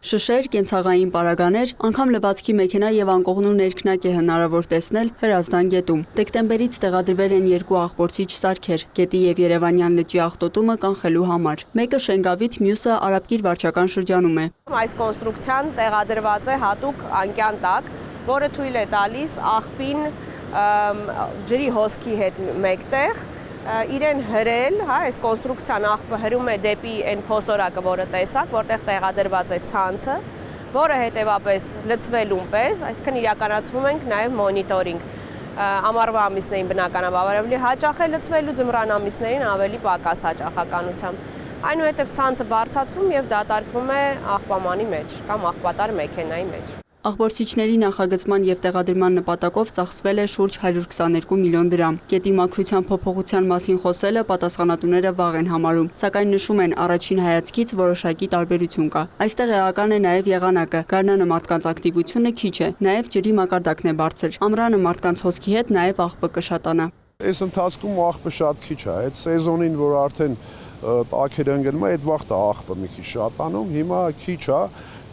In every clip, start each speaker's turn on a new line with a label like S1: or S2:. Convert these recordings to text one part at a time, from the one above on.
S1: Շշեր, կենցաղային պարագաներ, անգամ լվացքի մեքենա եւ անկողնու ներքնակ է հնարավոր տեսնել Հրազդան գետում։ Դեկտեմբերից տեղադրվել են 2 աղբորցիչ սարքեր՝ գետի եւ Երևանյան լճի աղտոտումը կանխելու համար։ Մեկը Շենգավիթ, մյուսը Արաբկիր վարչական շրջանում է։
S2: Այս կոնստրուկցիան տեղադրված է հատուկ անկյան տակ, որը թույլ է տալիս աղբին ջրի հոսքի հետ մեկտեղ իրեն հրել, այս կոնստրուկցիան աղբը հրում է դեպի այն փոսորակը, որը տեսակ, որտեղ տեղադրված է ցանցը, որը հետևապես լցվելուն պես, այսինքն իրականացվում ենք նաև մոնիտորինգ։ Ամառվա ամիսներին բնականաբար ավելի հաճախ է լցվելու, ձմռան ամիսներին ավելի պակաս հաճախականությամբ։ Այնուհետև ցանցը բարձրացվում եւ դատարկվում է աղբամանի մեջ կամ աղբատար մեքենայի մեջ։
S1: Աղբորցիչների նախագծման եւ տեղադրման նպատակով ծախսվել է շուրջ 122 միլիոն դրամ։ Գետի մաքրության փոփոխության մասին խոսելը պատասխանատուները վաղ են համարում, սակայն նշում են առաջին հայացքից որոշակի տարբերություն կա։ Այստեղ էական է նաեւ եղանակը, գարնանը մարդկանց ակտիվությունը քիչ է, նաեւ ջրի մակարդակն է բարձր։ Ամռանը մարդկանց հոսքի հետ նաեւ աղբը կշատանա։
S3: Այս ընթացքում աղբը շատ քիչ է, այդ սեզոնին, որ արդեն տաքեր ընկնում է, այդ վաղտը աղբը մի քիչ շատանում, հիմա քիչ է։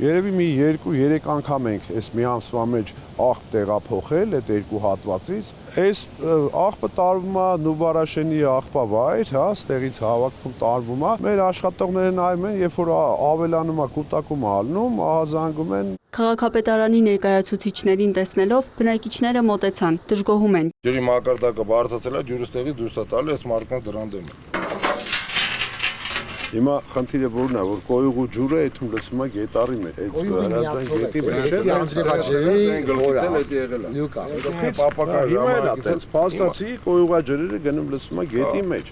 S3: Երևի մի 2-3 անգամ ենք այս մի ամսվա մեջ աղբ տեղափոխել այդ երկու հատվածից։ Այս աղբը տարվում է Նուբարաշենի աղբավայր, ստեղից հավաքվում տարվում է։ Մեր աշխատողները նայում են, երբ որ ավելանում է կուտակում ալնում, ահազանգում են։
S1: Քաղաքապետարանի ներկայացուցիչներին տեսնելով բնակիչները մոտեցան, դժգոհում են։
S4: Ջրի մակարդակը բարձրացել է, ջուրը ստեղից դուրս է տալի, այս մարդկանց դրան դեմ է։
S3: Հիմա խնդիրը որն է, որ կոյուղու ջուրը այդում լցվում է գետառի մեջ, այդ Հրազդան գետի մեջ։ Հիմա էլ է տենց փաստացի կոյուղաջրերը գնում լցվում է գետի մեջ։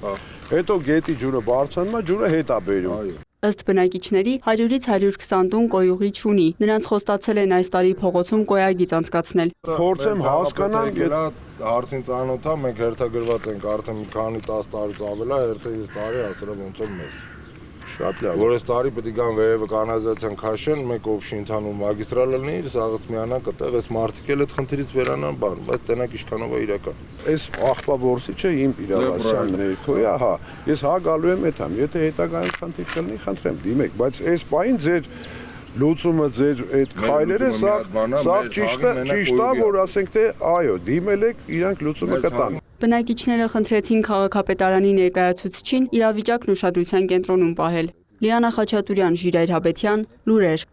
S3: Հետո գետի ջուրը բարձրանում է, ջուրը հետ է բերում։
S1: Ըստ բնակիչների 100-ից 120 տուն կոյուղի չունի։ Նրանց խոստացել են այս տարի փողոցում կոյագիծ անցկացնել։
S3: Փորձեմ հասկանալ,
S4: հարցին ծանոթա, մենք հերթագրված ենք արդեն մի քանի 10 տարուց ավել է, հերթից տարի ասել ոնց որ մեզ։
S3: Շատ լավ։
S4: Որ այս տարի պետք է գան վերևը կանալիզացիան քաշեն, մեկ օբշի ընդհանուր մագիստրալ լինի, սաղից միանան կտեղ, այս մարդիկ էլ այդ խնդիրից վերանան բան, բայց տենակ ինչքանով է իրական։
S3: Այս աղբավորսիչը իմ իրավասության ներքո է, հա, ես հա գալու եմ այդամ, եթե հետագայում խնդիր կլինի, խնդրեմ դիմեք, բայց այս պահին ձեր լուծումը ձեր այդ քայլերը սա ճիշտ է, որ ասենք թե այո, դիմել եք, իրանք լուծումը կտան։
S1: Բնակիչները խնդրեցին քաղաքապետարանի ներկայացուցիչին իրավիճակն ուշադրության կենտրոնում պահել։ Լիանա Խաչատուրյան, Ժիրայր Հաբետյան, լուրեր։